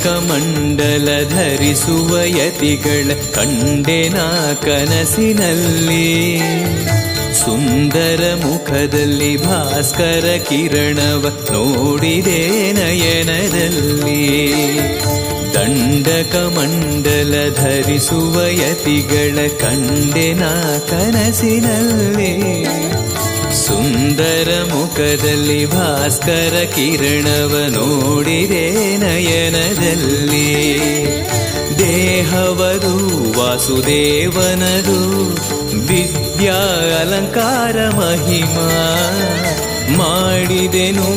ಕಮಂಡಲ ಧರಿಸುವ ಯತಿಗಳ ಕಂಡೆನ ಕನಸಿನಲ್ಲಿ. ಸುಂದರ ಮುಖದಲ್ಲಿ ಭಾಸ್ಕರ ಕಿರಣವ ನೋಡಿದೆ ನಯನದಲ್ಲಿ. ದಂಡಕಮಂಡಲ ಧರಿಸುವ ಯತಿಗಳ ಕಂಡೆನ ಕನಸಿನಲ್ಲಿ. ಸುಂದರ ಮುಖದಲ್ಲಿ ಭಾಸ್ಕರ ಕಿರಣವ ನೋಡಿದೆ ನಯನದಲ್ಲಿ. ದೇಹವದು ವಾಸುದೇವನದು ವಿದ್ಯಾ ಅಲಂಕಾರ ಮಹಿಮಾ ಮಾಡಿದೆನು